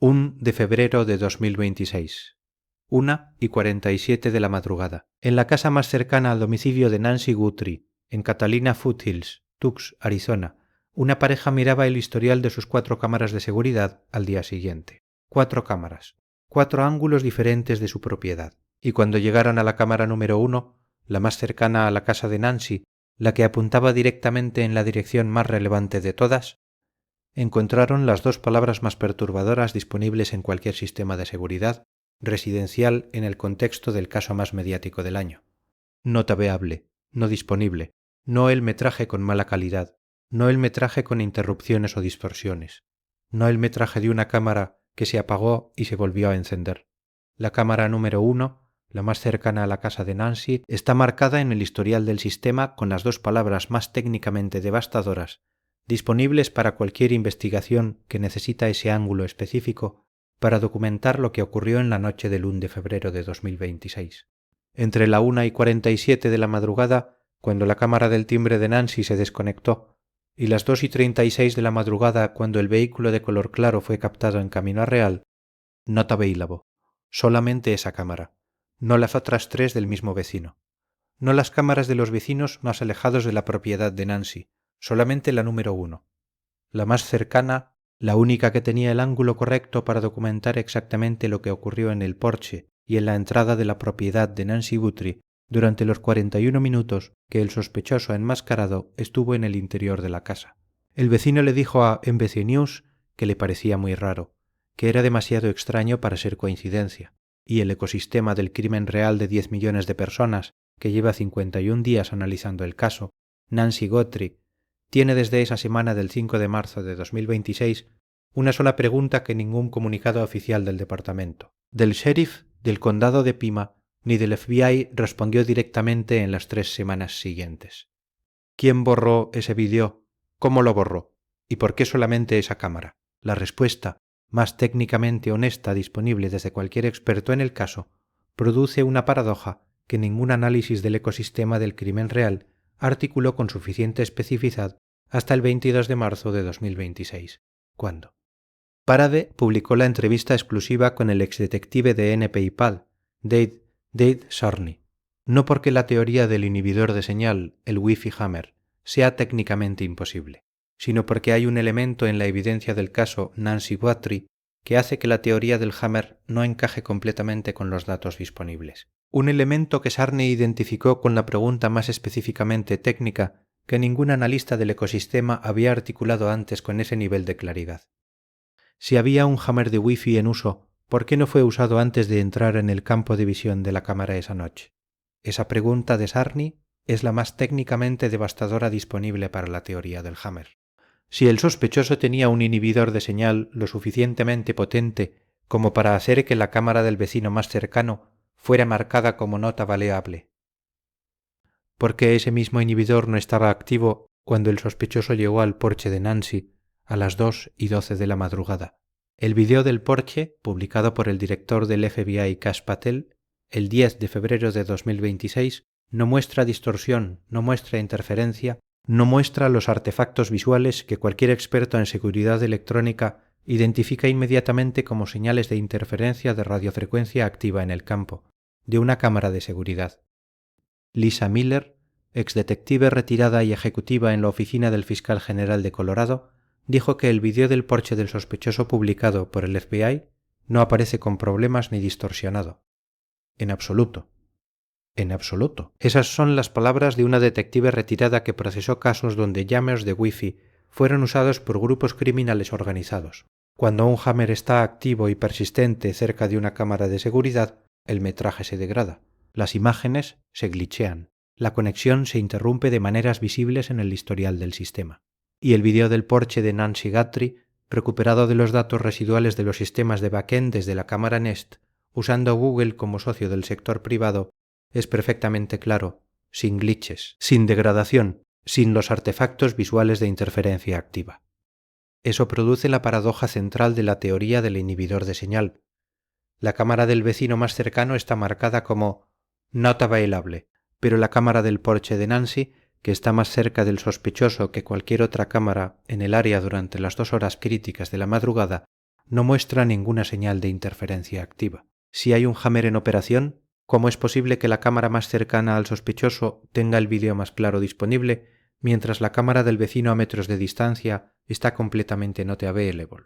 1 de febrero de 2026. 1:47 de la madrugada. En la casa más cercana al domicilio de Nancy Guthrie, en Catalina Foothills, Tucson, Arizona, una pareja miraba el historial de sus 4 cámaras de seguridad al día siguiente. 4 cámaras, 4 ángulos diferentes de su propiedad. Y cuando llegaron a la cámara número 1, la más cercana a la casa de Nancy, la que apuntaba directamente en la dirección más relevante de todas, encontraron las 2 palabras más perturbadoras disponibles en cualquier sistema de seguridad residencial en el contexto del caso más mediático del año. No tabeable, no disponible, no el metraje con mala calidad, no el metraje con interrupciones o distorsiones, no el metraje de una cámara que se apagó y se volvió a encender. La cámara número 1, la más cercana a la casa de Nancy, está marcada en el historial del sistema con las 2 palabras más técnicamente devastadoras disponibles para cualquier investigación que necesita ese ángulo específico para documentar lo que ocurrió en la noche del 1 de febrero de 2026. Entre la 1:47 de la madrugada, cuando la cámara del timbre de Nancy se desconectó, y las 2:36 de la madrugada, cuando el vehículo de color claro fue captado en camino a Real, not available. Solamente esa cámara, no las otras 3 del mismo vecino. No las cámaras de los vecinos más alejados de la propiedad de Nancy, solamente la número 1, la más cercana, la única que tenía el ángulo correcto para documentar exactamente lo que ocurrió en el porche y en la entrada de la propiedad de Nancy Guthrie durante los 41 minutos que el sospechoso enmascarado estuvo en el interior de la casa. El vecino le dijo a NBC News que le parecía muy raro, que era demasiado extraño para ser coincidencia, y el ecosistema del crimen real de 10 millones de personas que lleva 51 días analizando el caso, Nancy Guthrie, tiene desde esa semana del 5 de marzo de 2026 una sola pregunta que ningún comunicado oficial del departamento, del sheriff, del condado de Pima, ni del FBI respondió directamente en las 3 semanas siguientes. ¿Quién borró ese vídeo? ¿Cómo lo borró? ¿Y por qué solamente esa cámara? La respuesta, más técnicamente honesta disponible desde cualquier experto en el caso, produce una paradoja que ningún análisis del ecosistema del crimen real articuló con suficiente especificidad hasta el 22 de marzo de 2026, cuando Parade publicó la entrevista exclusiva con el exdetective de NPIPAL, Dade Sarney, no porque la teoría del inhibidor de señal, el Wi-Fi Hammer, sea técnicamente imposible, sino porque hay un elemento en la evidencia del caso Nancy Guthrie que hace que la teoría del Hammer no encaje completamente con los datos disponibles. Un elemento que Sarney identificó con la pregunta más específicamente técnica que ningún analista del ecosistema había articulado antes con ese nivel de claridad. Si había un Hammer de Wi-Fi en uso, ¿por qué no fue usado antes de entrar en el campo de visión de la cámara esa noche? Esa pregunta de Sarney es la más técnicamente devastadora disponible para la teoría del Hammer. Si el sospechoso tenía un inhibidor de señal lo suficientemente potente como para hacer que la cámara del vecino más cercano fuera marcada como nota baleable, ¿por qué ese mismo inhibidor no estaba activo cuando el sospechoso llegó al porche de Nancy a las 2:12 de la madrugada? El vídeo del porche, publicado por el director del FBI Kash Patel el 10 de febrero de 2026, no muestra distorsión, no muestra interferencia, no muestra los artefactos visuales que cualquier experto en seguridad electrónica identifica inmediatamente como señales de interferencia de radiofrecuencia activa en el campo, de una cámara de seguridad. Lisa Miller, exdetective retirada y ejecutiva en la oficina del fiscal general de Colorado, dijo que el vídeo del porche del sospechoso publicado por el FBI no aparece con problemas ni distorsionado. En absoluto. En absoluto. Esas son las palabras de una detective retirada que procesó casos donde jammers de Wi-Fi fueron usados por grupos criminales organizados. Cuando un jammer está activo y persistente cerca de una cámara de seguridad, el metraje se degrada. Las imágenes se glitchean. La conexión se interrumpe de maneras visibles en el historial del sistema. Y el vídeo del porche de Nancy Guthrie, recuperado de los datos residuales de los sistemas de backend desde la cámara Nest, usando Google como socio del sector privado, es perfectamente claro, sin glitches, sin degradación, sin los artefactos visuales de interferencia activa. Eso produce la paradoja central de la teoría del inhibidor de señal. La cámara del vecino más cercano está marcada como not available, pero la cámara del porche de Nancy, que está más cerca del sospechoso que cualquier otra cámara en el área durante las 2 horas críticas de la madrugada, no muestra ninguna señal de interferencia activa. Si hay un jammer en operación, ¿cómo es posible que la cámara más cercana al sospechoso tenga el vídeo más claro disponible, mientras la cámara del vecino a metros de distancia está completamente not available?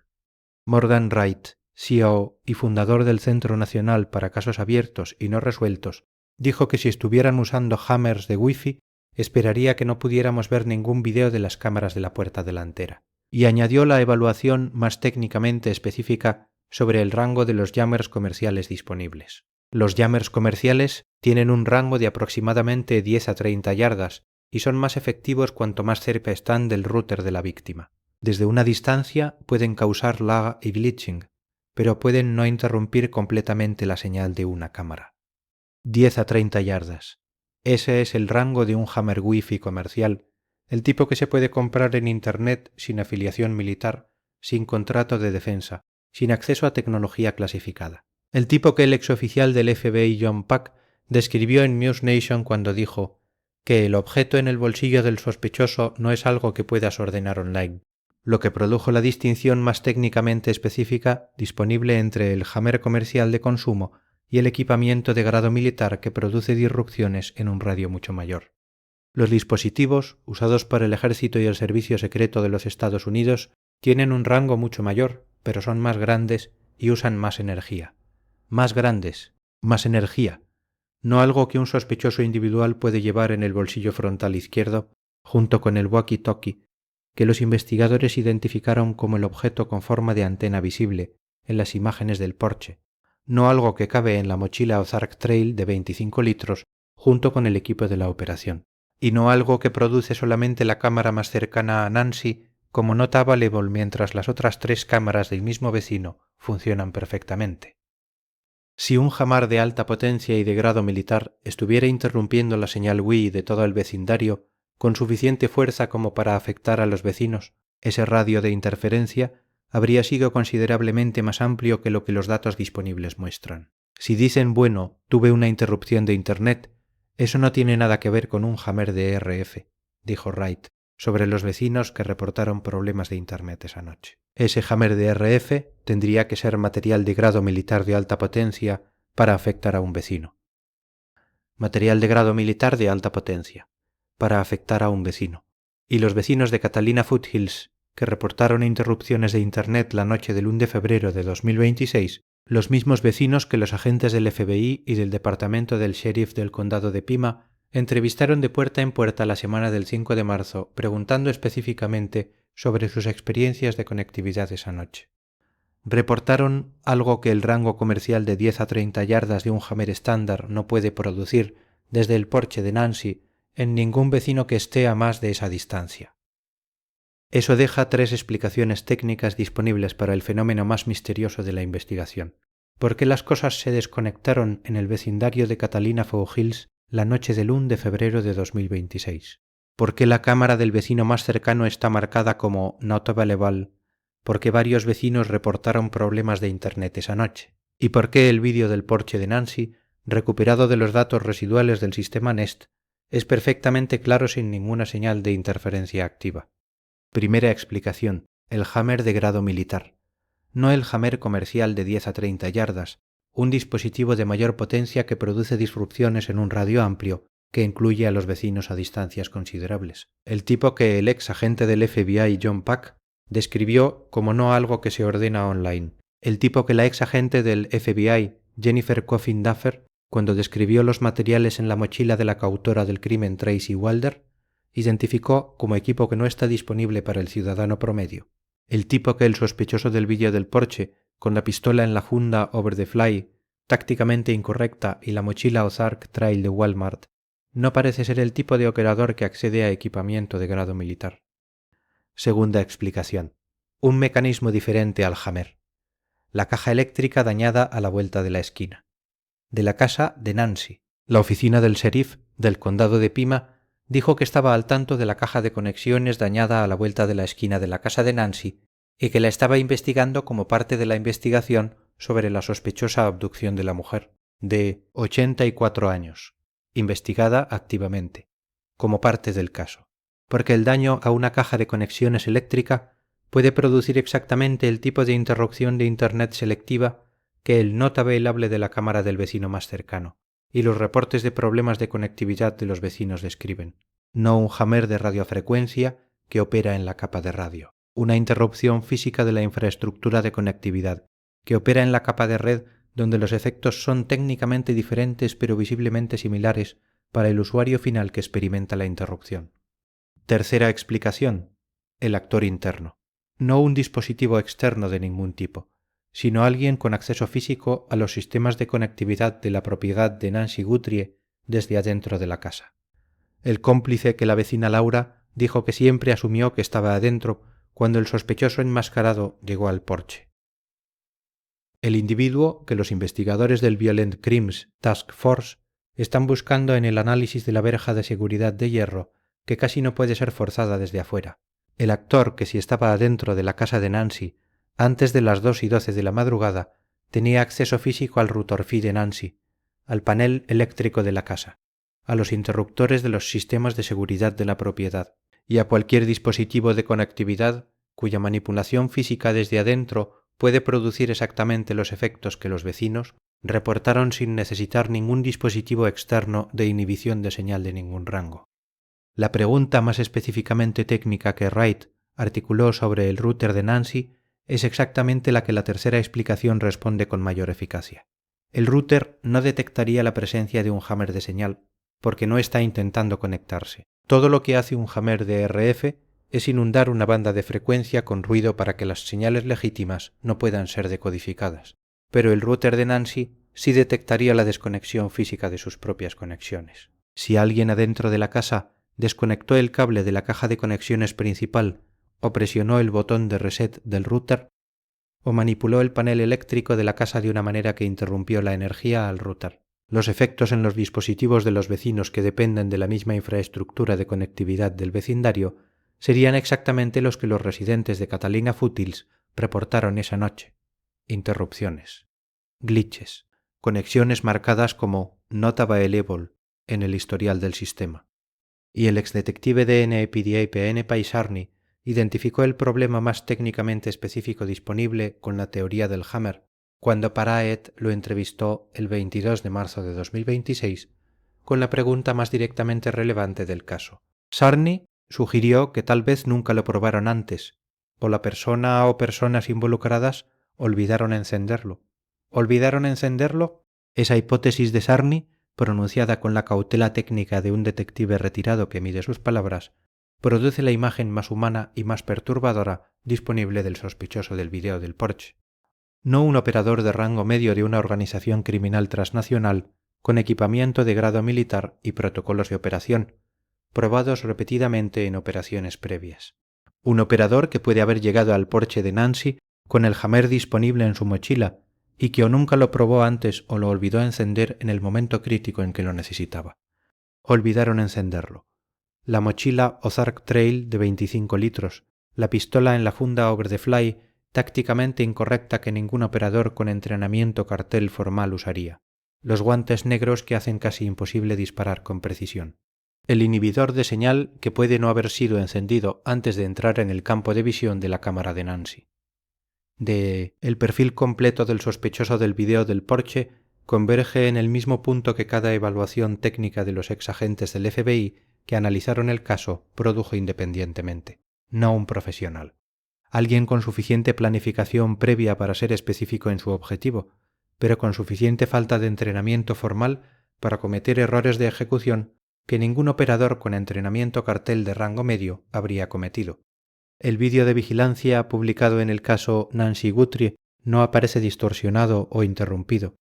Morgan Wright, CEO y fundador del Centro Nacional para Casos Abiertos y No Resueltos, dijo que si estuvieran usando hammers de Wi-Fi, esperaría que no pudiéramos ver ningún vídeo de las cámaras de la puerta delantera. Y añadió la evaluación más técnicamente específica sobre el rango de los jammers comerciales disponibles. Los jammers comerciales tienen un rango de aproximadamente 10 a 30 yardas y son más efectivos cuanto más cerca están del router de la víctima. Desde una distancia pueden causar lag y glitching, pero pueden no interrumpir completamente la señal de una cámara. 10 a 30 yardas. Ese es el rango de un hammer Wi-Fi comercial, el tipo que se puede comprar en Internet sin afiliación militar, sin contrato de defensa, sin acceso a tecnología clasificada. El tipo que el exoficial del FBI John Pack describió en News Nation cuando dijo que el objeto en el bolsillo del sospechoso no es algo que puedas ordenar online, lo que produjo la distinción más técnicamente específica disponible entre el hammer comercial de consumo y el equipamiento de grado militar que produce disrupciones en un radio mucho mayor. Los dispositivos, usados por el ejército y el servicio secreto de los Estados Unidos, tienen un rango mucho mayor, pero son más grandes y usan más energía. Más grandes, más energía, no algo que un sospechoso individual puede llevar en el bolsillo frontal izquierdo, junto con el walkie-talkie, que los investigadores identificaron como el objeto con forma de antena visible en las imágenes del Porsche, no algo que cabe en la mochila Ozark Trail de 25 litros junto con el equipo de la operación, y no algo que produce solamente la cámara más cercana a Nancy como nota available mientras las otras 3 cámaras del mismo vecino funcionan perfectamente. Si un jamar de alta potencia y de grado militar estuviera interrumpiendo la señal Wi de todo el vecindario con suficiente fuerza como para afectar a los vecinos, ese radio de interferencia habría sido considerablemente más amplio que lo que los datos disponibles muestran. Si dicen, bueno, tuve una interrupción de Internet, eso no tiene nada que ver con un jammer de RF, dijo Wright, sobre los vecinos que reportaron problemas de Internet esa noche. Ese jammer de RF tendría que ser material de grado militar de alta potencia para afectar a un vecino. Material de grado militar de alta potencia, para afectar a un vecino. Y los vecinos de Catalina Foothills, que reportaron interrupciones de Internet la noche del 1 de febrero de 2026, los mismos vecinos que los agentes del FBI y del departamento del sheriff del condado de Pima entrevistaron de puerta en puerta la semana del 5 de marzo preguntando específicamente sobre sus experiencias de conectividad esa noche. Reportaron algo que el rango comercial de 10 a 30 yardas de un hammer estándar no puede producir desde el porche de Nancy en ningún vecino que esté a más de esa distancia. Eso deja 3 explicaciones técnicas disponibles para el fenómeno más misterioso de la investigación. ¿Por qué las cosas se desconectaron en el vecindario de Catalina Foothills la noche del 1 de febrero de 2026? ¿Por qué la cámara del vecino más cercano está marcada como not available? ¿Por qué varios vecinos reportaron problemas de Internet esa noche? ¿Y por qué el vídeo del porche de Nancy, recuperado de los datos residuales del sistema Nest, es perfectamente claro sin ninguna señal de interferencia activa? Primera explicación, el hammer de grado militar, no el hammer comercial de 10 a 30 yardas, un dispositivo de mayor potencia que produce disrupciones en un radio amplio que incluye a los vecinos a distancias considerables. El tipo que el ex agente del FBI John Pack describió como no algo que se ordena online. El tipo que la ex agente del FBI Jennifer Coffin Duffer, cuando describió los materiales en la mochila de la coautora del crimen Tracy Wilder, identificó como equipo que no está disponible para el ciudadano promedio. El tipo que el sospechoso del vídeo del Porsche, con la pistola en la funda over the fly, tácticamente incorrecta, y la mochila Ozark Trail de Walmart, no parece ser el tipo de operador que accede a equipamiento de grado militar. Segunda explicación. Un mecanismo diferente al hammer. La caja eléctrica dañada a la vuelta de la esquina. De la casa de Nancy. La oficina del sheriff del condado de Pima dijo que estaba al tanto de la caja de conexiones dañada a la vuelta de la esquina de la casa de Nancy y que la estaba investigando como parte de la investigación sobre la sospechosa abducción de la mujer, de 84 años, investigada activamente, como parte del caso, porque el daño a una caja de conexiones eléctrica puede producir exactamente el tipo de interrupción de Internet selectiva que el nota bailable de la cámara del vecino más cercano y los reportes de problemas de conectividad de los vecinos describen, no un jammer de radiofrecuencia que opera en la capa de radio. Una interrupción física de la infraestructura de conectividad que opera en la capa de red donde los efectos son técnicamente diferentes pero visiblemente similares para el usuario final que experimenta la interrupción. Tercera explicación, el actor interno. No un dispositivo externo de ningún tipo, sino alguien con acceso físico a los sistemas de conectividad de la propiedad de Nancy Guthrie desde adentro de la casa. El cómplice que la vecina Laura dijo que siempre asumió que estaba adentro cuando el sospechoso enmascarado llegó al porche. El individuo que los investigadores del Violent Crimes Task Force están buscando en el análisis de la verja de seguridad de hierro que casi no puede ser forzada desde afuera. El actor que si estaba adentro de la casa de Nancy antes de las 2:12 de la madrugada tenía acceso físico al router-fi de Nancy, al panel eléctrico de la casa, a los interruptores de los sistemas de seguridad de la propiedad y a cualquier dispositivo de conectividad cuya manipulación física desde adentro puede producir exactamente los efectos que los vecinos reportaron sin necesitar ningún dispositivo externo de inhibición de señal de ningún rango. La pregunta más específicamente técnica que Wright articuló sobre el router de Nancy es exactamente la que la tercera explicación responde con mayor eficacia. El router no detectaría la presencia de un jammer de señal, porque no está intentando conectarse. Todo lo que hace un jammer de RF es inundar una banda de frecuencia con ruido para que las señales legítimas no puedan ser decodificadas. Pero el router de Nancy sí detectaría la desconexión física de sus propias conexiones. Si alguien adentro de la casa desconectó el cable de la caja de conexiones principal o presionó el botón de reset del router, o manipuló el panel eléctrico de la casa de una manera que interrumpió la energía al router. Los efectos en los dispositivos de los vecinos que dependen de la misma infraestructura de conectividad del vecindario serían exactamente los que los residentes de Catalina Foothills reportaron esa noche. Interrupciones, glitches, conexiones marcadas como Not Available en el historial del sistema. Y el exdetective de NPD Paisarni identificó el problema más técnicamente específico disponible con la teoría del hammer, cuando Paraet lo entrevistó el 22 de marzo de 2026 con la pregunta más directamente relevante del caso. Sarni sugirió que tal vez nunca lo probaron antes, o la persona o personas involucradas olvidaron encenderlo. ¿Olvidaron encenderlo? Esa hipótesis de Sarni, pronunciada con la cautela técnica de un detective retirado que mide sus palabras, produce la imagen más humana y más perturbadora disponible del sospechoso del video del Porsche. No un operador de rango medio de una organización criminal transnacional con equipamiento de grado militar y protocolos de operación, probados repetidamente en operaciones previas. Un operador que puede haber llegado al Porsche de Nancy con el jammer disponible en su mochila y que o nunca lo probó antes o lo olvidó encender en el momento crítico en que lo necesitaba. Olvidaron encenderlo. La mochila Ozark Trail de 25 litros, la pistola en la funda Over the Fly, tácticamente incorrecta que ningún operador con entrenamiento cartel formal usaría. Los guantes negros que hacen casi imposible disparar con precisión. El inhibidor de señal que puede no haber sido encendido antes de entrar en el campo de visión de la cámara de Nancy. El perfil completo del sospechoso del video del Porsche converge en el mismo punto que cada evaluación técnica de los exagentes del FBI que analizaron el caso produjo independientemente, no un profesional. Alguien con suficiente planificación previa para ser específico en su objetivo, pero con suficiente falta de entrenamiento formal para cometer errores de ejecución que ningún operador con entrenamiento cartel de rango medio habría cometido. El vídeo de vigilancia publicado en el caso Nancy Guthrie no aparece distorsionado o interrumpido,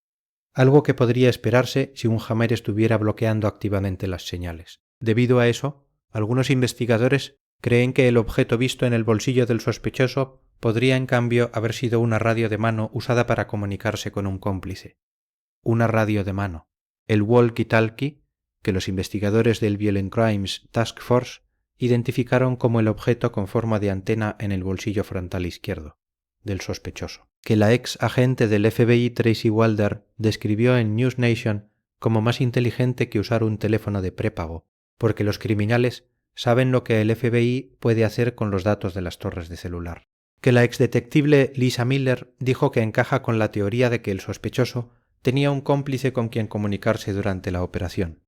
algo que podría esperarse si un jammer estuviera bloqueando activamente las señales. Debido a eso, algunos investigadores creen que el objeto visto en el bolsillo del sospechoso podría en cambio haber sido una radio de mano usada para comunicarse con un cómplice. Una radio de mano, el walkie-talkie, que los investigadores del Violent Crimes Task Force identificaron como el objeto con forma de antena en el bolsillo frontal izquierdo del sospechoso, que la ex agente del FBI Tracy Walder describió en News Nation como más inteligente que usar un teléfono de prépago, porque los criminales saben lo que el FBI puede hacer con los datos de las torres de celular. que la exdetective Lisa Miller dijo que encaja con la teoría de que el sospechoso tenía un cómplice con quien comunicarse durante la operación.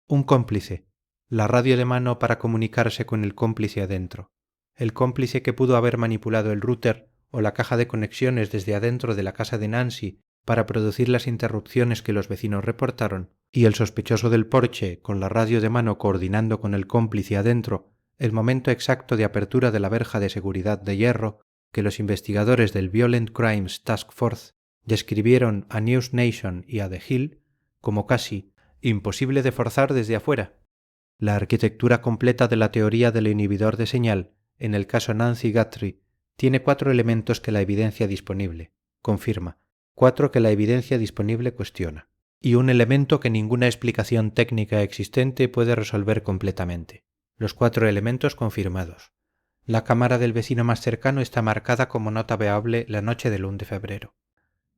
Un cómplice, la radio de mano para comunicarse con el cómplice adentro, el cómplice que pudo haber manipulado el router o la caja de conexiones desde adentro de la casa de Nancy para producir las interrupciones que los vecinos reportaron, y el sospechoso del porche con la radio de mano coordinando con el cómplice adentro el momento exacto de apertura de la verja de seguridad de hierro que los investigadores del Violent Crimes Task Force describieron a News Nation y a The Hill como casi imposible de forzar desde afuera. La arquitectura completa de la teoría del inhibidor de señal, en el caso Nancy Guthrie, tiene 4 elementos que la evidencia disponible confirma, 4 que la evidencia disponible cuestiona, y un elemento que ninguna explicación técnica existente puede resolver completamente. Los 4 elementos confirmados. La cámara del vecino más cercano está marcada como no tabeable la noche del 1 de febrero.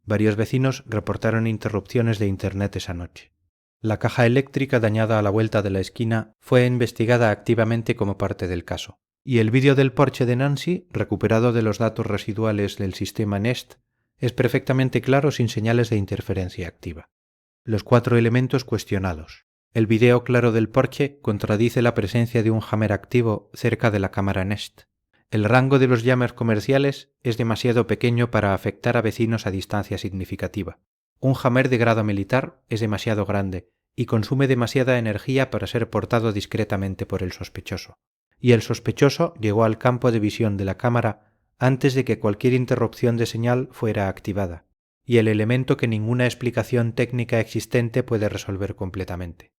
Varios vecinos reportaron interrupciones de Internet esa noche. La caja eléctrica dañada a la vuelta de la esquina fue investigada activamente como parte del caso, y el vídeo del porche de Nancy, recuperado de los datos residuales del sistema Nest, es perfectamente claro sin señales de interferencia activa. Los 4 elementos cuestionados. El video claro del porche contradice la presencia de un jammer activo cerca de la cámara Nest. El rango de los jammers comerciales es demasiado pequeño para afectar a vecinos a distancia significativa. Un jammer de grado militar es demasiado grande y consume demasiada energía para ser portado discretamente por el sospechoso. Y el sospechoso llegó al campo de visión de la cámara antes de que cualquier interrupción de señal fuera activada, y el elemento que ninguna explicación técnica existente puede resolver completamente.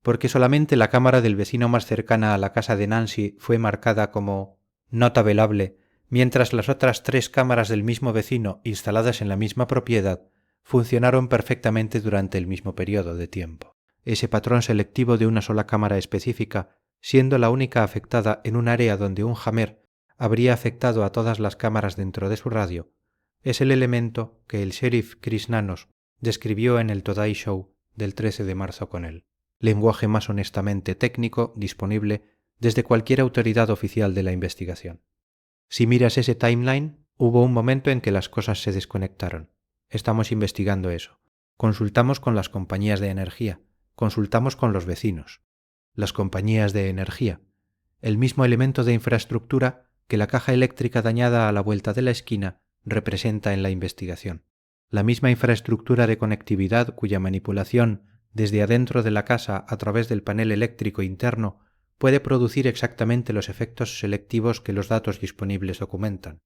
Porque solamente la cámara del vecino más cercana a la casa de Nancy fue marcada como nota velable, mientras las otras 3 cámaras del mismo vecino instaladas en la misma propiedad funcionaron perfectamente durante el mismo periodo de tiempo. Ese patrón selectivo de una sola cámara específica, siendo la única afectada en un área donde un jammer habría afectado a todas las cámaras dentro de su radio, es el elemento que el sheriff Chris Nanos describió en el Today Show del 13 de marzo con él. Lenguaje más honestamente técnico disponible desde cualquier autoridad oficial de la investigación. Si miras ese timeline, hubo un momento en que las cosas se desconectaron. Estamos investigando eso. Consultamos con las compañías de energía, consultamos con los vecinos. Las compañías de energía, el mismo elemento de infraestructura que la caja eléctrica dañada a la vuelta de la esquina representa en la investigación. La misma infraestructura de conectividad cuya manipulación desde adentro de la casa a través del panel eléctrico interno puede producir exactamente los efectos selectivos que los datos disponibles documentan.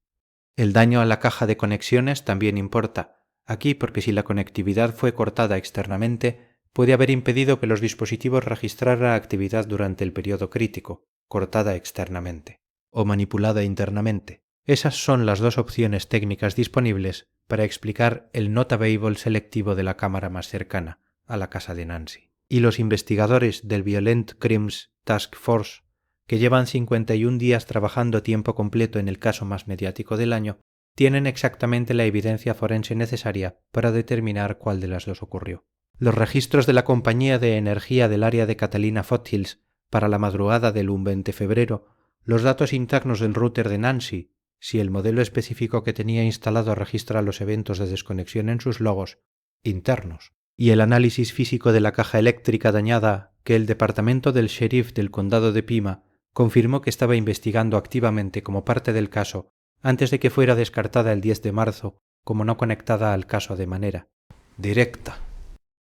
El daño a la caja de conexiones también importa, aquí porque si la conectividad fue cortada externamente, puede haber impedido que los dispositivos registraran actividad durante el periodo crítico, cortada externamente, o manipulada internamente. Esas son las 2 opciones técnicas disponibles para explicar el not available selectivo de la cámara más cercana a la casa de Nancy. Y los investigadores del Violent Crimes Task Force, que llevan 51 días trabajando a tiempo completo en el caso más mediático del año, tienen exactamente la evidencia forense necesaria para determinar cuál de las 2 ocurrió. Los registros de la compañía de energía del área de Catalina Foothills para la madrugada del 20 de febrero, los datos internos del router de Nancy, si el modelo específico que tenía instalado registra los eventos de desconexión en sus logos, internos, y el análisis físico de la caja eléctrica dañada que el departamento del sheriff del condado de Pima confirmó que estaba investigando activamente como parte del caso antes de que fuera descartada el 10 de marzo como no conectada al caso de manera directa.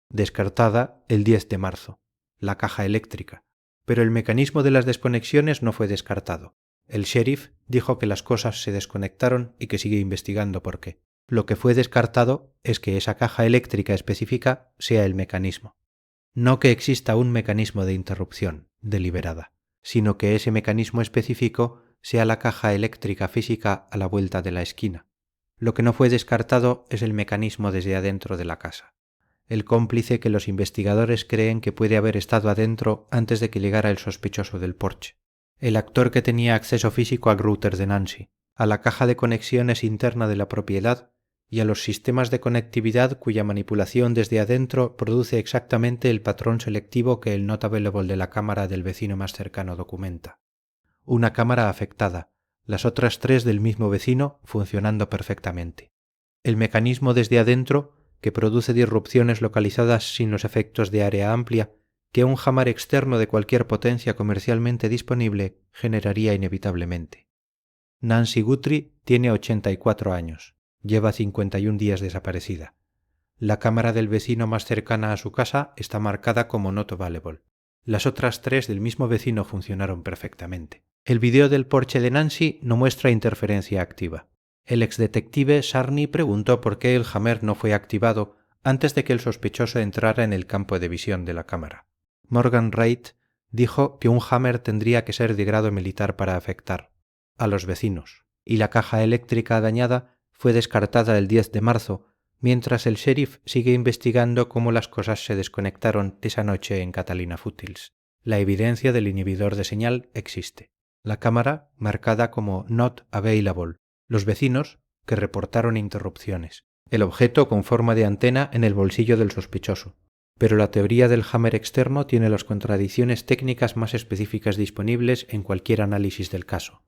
Descartada el 10 de marzo, la caja eléctrica, pero el mecanismo de las desconexiones no fue descartado. El sheriff dijo que las cosas se desconectaron y que sigue investigando por qué. Lo que fue descartado es que esa caja eléctrica específica sea el mecanismo. No que exista un mecanismo de interrupción deliberada, sino que ese mecanismo específico sea la caja eléctrica física a la vuelta de la esquina. Lo que no fue descartado es el mecanismo desde adentro de la casa. El cómplice que los investigadores creen que puede haber estado adentro antes de que llegara el sospechoso del porche. El actor que tenía acceso físico al router de Nancy, a la caja de conexiones interna de la propiedad y a los sistemas de conectividad cuya manipulación desde adentro produce exactamente el patrón selectivo que el not available de la cámara del vecino más cercano documenta. Una cámara afectada, las otras 3 del mismo vecino funcionando perfectamente. El mecanismo desde adentro, que produce disrupciones localizadas sin los efectos de área amplia, que un jamar externo de cualquier potencia comercialmente disponible generaría inevitablemente. Nancy Guthrie tiene 84 años, lleva 51 días desaparecida. La cámara del vecino más cercana a su casa está marcada como not available. Las otras 3 del mismo vecino funcionaron perfectamente. El video del porche de Nancy no muestra interferencia activa. El exdetective Sarney preguntó por qué el jammer no fue activado antes de que el sospechoso entrara en el campo de visión de la cámara. Morgan Wright dijo que un jammer tendría que ser de grado militar para afectar a los vecinos, y la caja eléctrica dañada fue descartada el 10 de marzo, mientras el sheriff sigue investigando cómo las cosas se desconectaron esa noche en Catalina Foothills. La evidencia del inhibidor de señal existe. La cámara marcada como not available. Los vecinos que reportaron interrupciones. El objeto con forma de antena en el bolsillo del sospechoso. Pero la teoría del jammer externo tiene las contradicciones técnicas más específicas disponibles en cualquier análisis del caso.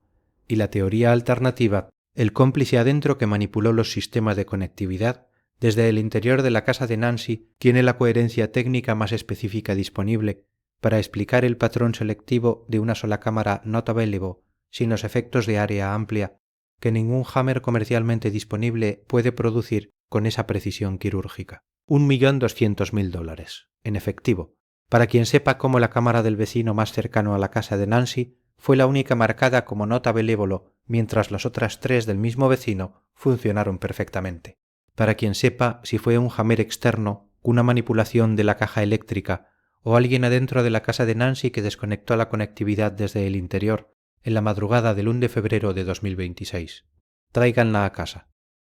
Y la teoría alternativa, el cómplice adentro que manipuló los sistemas de conectividad desde el interior de la casa de Nancy, tiene la coherencia técnica más específica disponible para explicar el patrón selectivo de una sola cámara not available sin los efectos de área amplia que ningún jammer comercialmente disponible puede producir con esa precisión quirúrgica. $1.200.000, en efectivo, para quien sepa cómo la cámara del vecino más cercano a la casa de Nancy fue la única marcada como not available, mientras las otras 3 del mismo vecino funcionaron perfectamente. Para quien sepa si fue un jammer externo, una manipulación de la caja eléctrica o alguien adentro de la casa de Nancy que desconectó la conectividad desde el interior en la madrugada del 1 de febrero de 2026. Tráiganla a casa.